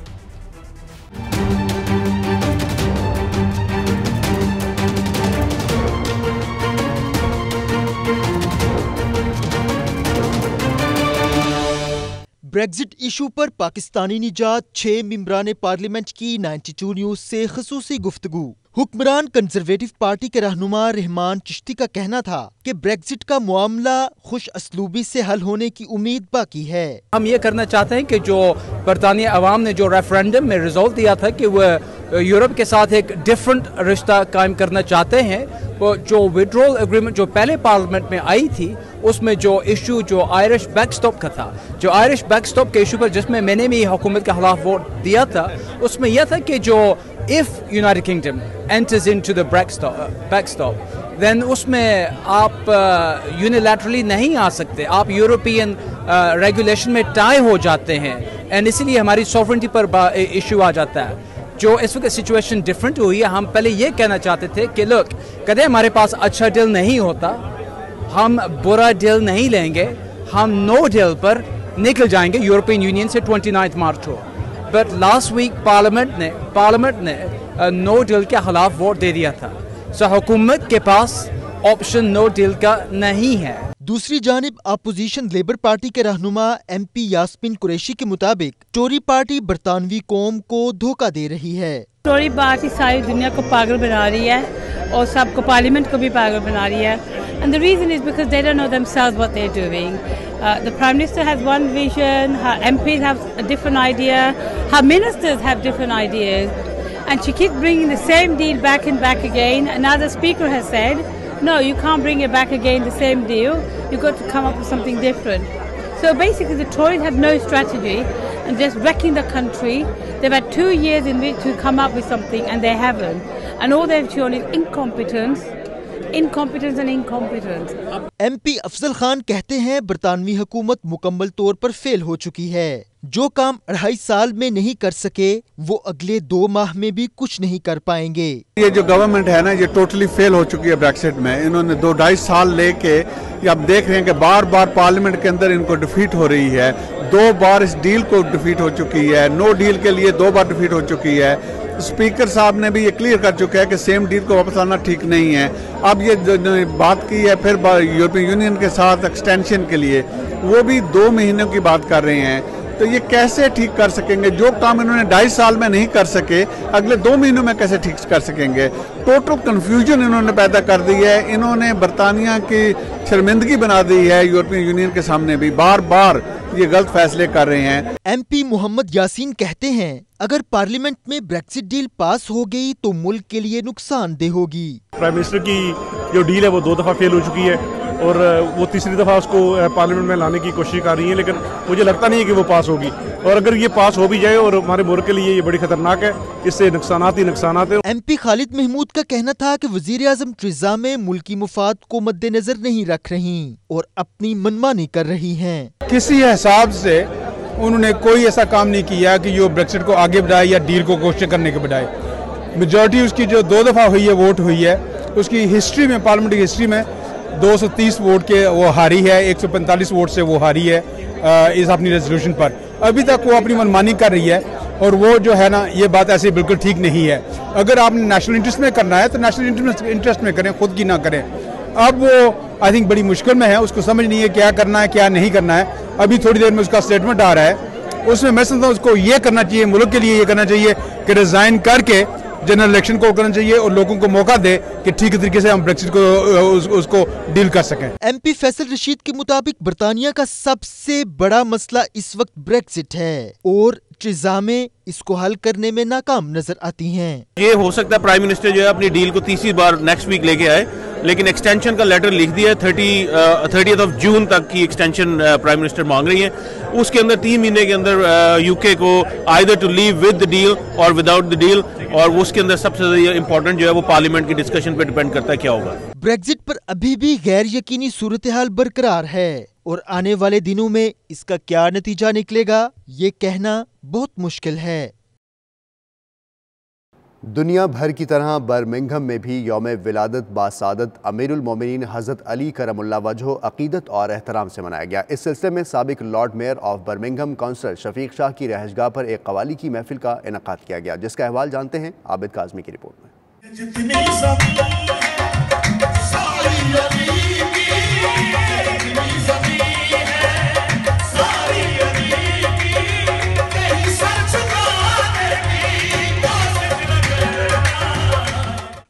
ब्रेक्जिट इशू पर पाकिस्तानी निजात 6 मेंबरान पार्लियामेंट की 92 न्यूज से खसूसी गुफ्तगू। हुक्मरान कंजर्वेटिव पार्टी के रहनुमा रहमान चिश्ती का कहना था कि ब्रेक्जिट का मामला खुश असलूबी से हल होने की उम्मीद बाकी है। हम ये करना चाहते हैं कि जो बरतानिया अवाम ने जो रेफरेंडम में रिजोल्व दिया था कि वह यूरोप के साथ एक डिफरेंट रिश्ता कायम करना चाहते हैं, वो जो विड्रॉल एग्रीमेंट जो पहले पार्लियामेंट में आई थी उसमें जो इशू जो आयरिश बैकस्टॉप का था, जो आयरिश बैकस्टॉप के इशू पर जिसमें मैंने भी हुकूमत के खिलाफ वोट दिया था, उसमें यह था कि जो if United kingdom enters into the backstop, then उसमें आप यूनिलैटरली नहीं आ सकते, आप यूरोपियन रेगुलेशन में टाई हो जाते हैं एंड इसीलिए हमारी सॉवरेनिटी पर इशू आ जाता है। जो इस वक्त सिचुएशन डिफरेंट हुई है, हम पहले ये कहना चाहते थे कि लुक, कदे हमारे पास अच्छा डील नहीं होता, हम बुरा डील नहीं लेंगे, हम नो डील पर निकल जाएंगे यूरोपियन यूनियन से 29 मार्च को। बट लास्ट वीक पार्लियामेंट ने नो डील के खिलाफ वोट दे दिया था। सो हुकूमत के पास ऑप्शन नो डील का नहीं है। दूसरी जानिब अपोजिशन लेबर पार्टी के रहनुमा MP यास्मीन कुरैशी के मुताबिक टोरी पार्टी बरतानवी कौम को धोखा दे रही है। टोरी पार्टी सारी दुनिया को पागल बना रही है और सबको पार्लियामेंट को भी पागल बना रही है। And the reason is because they don't know themselves what they're doing. The Prime Minister has one vision, her MPs have a different idea, her ministers have different ideas. And she keeps bringing the same deal back and back again. And now the Speaker has said, no, you can't bring it back again, the same deal. You've got to come up with something different. So basically the Tories have no strategy and just wrecking the country. They've had 2 years in which to come up with something and they haven't. And all they've shown is incompetence and incompetence. MP Afzal Khan कहते हैं बरतानवी हुकूमत मुकम्मल तौर पर fail हो चुकी है। जो काम 2.5 साल में नहीं कर सके वो अगले 2 माह में भी कुछ नहीं कर पाएंगे। ये जो गवर्नमेंट है ना, ये टोटली फेल हो चुकी है ब्रेक्सिट में। इन्होंने 2-2.5 साल लेके अब देख रहे हैं कि बार बार पार्लियामेंट के अंदर इनको डिफीट हो रही है। 2 बार इस डील को डिफीट हो चुकी है, नो डील के लिए 2 बार डिफीट हो चुकी है। स्पीकर साहब ने भी ये क्लियर कर चुका है कि सेम डील को वापस आना ठीक नहीं है। अब ये बात की है फिर यूरोपियन यूनियन के साथ एक्सटेंशन के लिए, वो भी 2 महीनों की बात कर रहे हैं। तो ये कैसे ठीक कर सकेंगे? जो काम इन्होंने 2.5 साल में नहीं कर सके, अगले 2 महीनों में कैसे ठीक कर सकेंगे? टोटल कंफ्यूजन इन्होंने पैदा कर दी है। इन्होंने बरतानिया की शर्मिंदगी बना दी है यूरोपियन यूनियन के सामने भी, बार बार ये गलत फैसले कर रहे हैं। MP मोहम्मद यासीन कहते हैं अगर पार्लियामेंट में ब्रेक्सिट डील पास हो गई तो मुल्क के लिए नुकसानदेह होगी। प्राइम मिनिस्टर की जो डील है वो 2 दफा फेल हो चुकी है और वो तीसरी दफा उसको पार्लियामेंट में लाने की कोशिश कर रही है, लेकिन मुझे लगता नहीं है कि वो पास होगी। और अगर ये पास हो भी जाए और हमारे मुल्क के लिए ये बड़ी खतरनाक है, इससे नुकसानात ही नुकसानात है। MP खालिद महमूद का कहना था कि वज़ीर-ए-आज़म थेरेसा मे मुल्की मुफाद को मद्देनजर नहीं रख रही और अपनी मनमानी कर रही हैं। किसी हिसाब से उन्होंने कोई ऐसा काम नहीं किया कि जो ब्रेक्सिट को आगे बढ़ाए या डील को कोशिश करने के बजाय। मेजॉरिटी उसकी जो 2 दफा हुई है वोट हुई है, उसकी हिस्ट्री में, पार्लियामेंट की हिस्ट्री में 230 वोट के वो हारी है, 145 वोट से वो हारी है इस अपनी रेजोल्यूशन पर। अभी तक वो अपनी मनमानी कर रही है और वो जो है ना, ये बात ऐसे बिल्कुल ठीक नहीं है। अगर आपने नेशनल इंटरेस्ट में करना है तो नेशनल इंटरेस्ट में करें, खुद की ना करें। अब वो आई थिंक बड़ी मुश्किल में है, उसको समझ नहीं है क्या करना है क्या नहीं करना है। अभी थोड़ी देर में उसका स्टेटमेंट आ रहा है, उसमें मैं समझता हूँ उसको ये करना चाहिए, मुल्क के लिए ये करना चाहिए कि रिजाइन करके जनरल इलेक्शन को करना चाहिए और लोगों को मौका दे कि ठीक तरीके से हम ब्रेक्सिट को उसको डील कर सकें। MP फैसल रशीद के मुताबिक बरतानिया का सबसे बड़ा मसला इस वक्त ब्रेक्सिट है और कुछ निज़ामें इसको हल करने में नाकाम नजर आती हैं। ये हो सकता है प्राइम मिनिस्टर जो है अपनी डील को तीसरी बार नेक्स्ट वीक लेके आए, लेकिन एक्सटेंशन का लेटर लिख दिया है 30 जून तक की एक्सटेंशन प्राइम मिनिस्टर मांग रही है। उसके अंदर 3 महीने के अंदर यूके को either to leave with the deal और विदाउट द डील, और उसके अंदर सबसे ज्यादा इम्पोर्टेंट जो है वो पार्लियामेंट की डिस्कशन पे डिपेंड करता है क्या होगा। ब्रेक्जिट पर अभी भी गैर यकीनी सूरत हाल बरकरार है और आने वाले दिनों में इसका क्या नतीजा निकलेगा ये कहना बहुत मुश्किल है। दुनिया भर की तरह बर्मिंघम में भी यौम विलादत बासादत अमीरुल मोमिनीन हज़रत अली करमुल्लाह वजहो अकीदत और एहतराम से मनाया गया। इस सिलसिले में साबिक lord mayor of Birmingham councillor Shafiq Shah की रहशगाह पर एक कवाली की महफिल का इनेकाद किया गया, जिसका अहवाल जानते हैं आबिद काज़मी की रिपोर्ट में।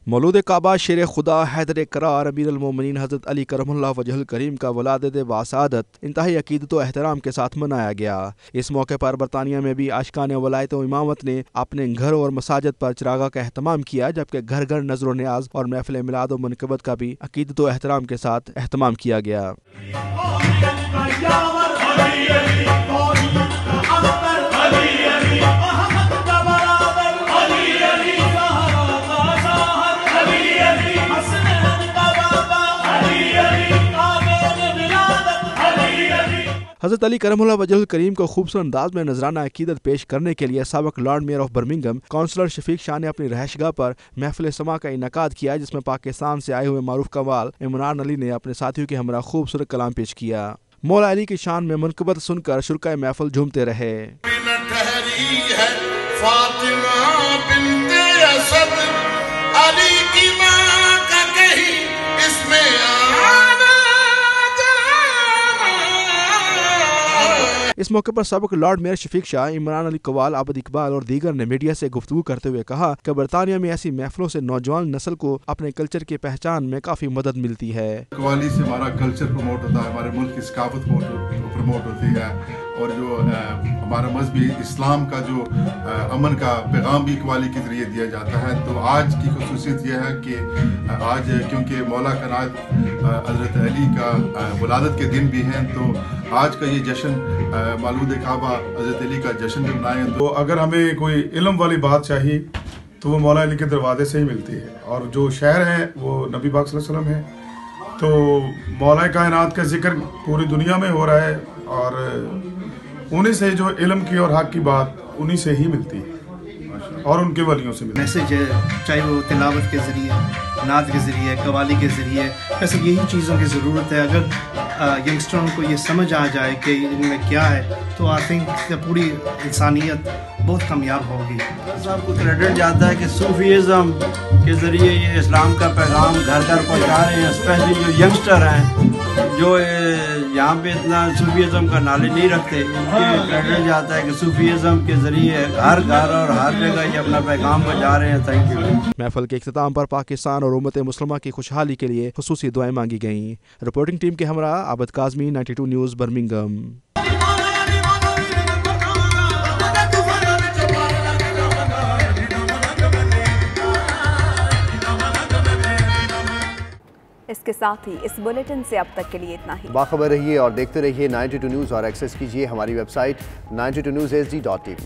मौलूद काबा शेर खुदा हैदर करार अमीर अल-मोमिनीन हज़रत अली करमुल्लाह वजहुल करीम का वलादत बासादत इंतहाई अकीदत व एहतराम के साथ मनाया गया। इस मौके पर बरतानिया में भी आशिकान वलायत व इमामत ने अपने घर और मसाजिद पर चिरागा का एहतमाम किया, जबकि घर घर नजर व न्याज और महफिल मिलाद व मुनक़बत का भी अकीदत व एहतराम के साथ एहतमाम किया गया। हज़रत अली करमुल्लाह वजहुल करीम को खूबसूरत अंदाज में नजराना अकीदत पेश करने के लिए साबिक lord mayor of Birmingham councillor Shafiq Shah ने अपनी रहशगाह पर महफिल समा का इनेकाद किया, जिसमें पाकिस्तान से आए हुए मारूफ कव्वाल इमरान अली ने अपने साथियों के हमरा खूबसूरत कलाम पेश किया। मौला अली की शान में मुनक़बत सुनकर शुरकाए महफिल झूमते रहे। इस मौके पर सबक लॉर्ड मेयर शफीक शाह, इमरान अली कव्वाल, आबिद इकबाल और दीगर ने मीडिया से गुफ्तगू करते हुए कहा कि बरतानिया में ऐसी महफिलों से नौजवान नस्ल को अपने कल्चर की पहचान में काफी मदद मिलती है। कव्वाली से हमारा कल्चर प्रमोट होता है, हमारे मुल्क की सकाफत प्रमोट होती है, और जो हमारा मजहबी इस्लाम का जो अमन का पैगाम भी कव्वाली के जरिए दिया जाता है। तो आज की खुसूसियत यह है कि आज क्योंकि मौला कायनात हज़रत अली का वलादत के दिन भी हैं, तो आज का ये जश्न मौलूद काबा हज़रत अली का जश्न भी मनाएं। तो अगर हमें कोई इल्म वाली बात चाहिए तो वो मौला अली के दरवाजे से ही मिलती है, और जो शहर है वो नबी पाक सल्लल्लाहु अलैहि वसल्लम है। तो मौला कायनात का जिक्र पूरी दुनिया में हो रहा है, और उन्हीं से जो इल्म की और हक की बात उन्हीं से ही मिलती है और उनके वलियों से मिलती है। मैसेज है, चाहे वो तिलावत के ज़रिए, नात के ज़रिए, कवाली के ज़रिए, वैसे यही चीज़ों की ज़रूरत है। अगर यंगस्टरों को ये समझ आ जाए कि इनमें क्या है, तो आई थिंक पूरी इंसानियत बहुत कामयाब होगी। साहब को क्रेडिट जाता है कि सूफीज़म के ज़रिए ये इस्लाम का पैगाम घर घर पहुँचा रहे हैं, स्पेशली जो यंगस्टर हैं जो यहाँ पे इतना सूफीज़म का नॉलेज नहीं रखते, इनके क्रेडिट जाता है कि सूफीज़म के ज़रिए हर घर और हर जगह ये अपना पैगाम पहुँचा रहे हैं। Thank you. महफिल के इख्तिताम पर पाकिस्तान और उम्मत मुस्लिमा की खुशहाली के लिए खुसूसी दुआएं मांगी गईं। रिपोर्टिंग टीम के हमरा आबिद काज़मी, 92 न्यूज़, बर्मिंघम। इसके साथ ही इस बुलेटिन से अब तक के लिए इतना ही। बाखबर रहिए और देखते रहिए 92 न्यूज़ और एक्सेस कीजिए हमारी वेबसाइट 92newshd.tv।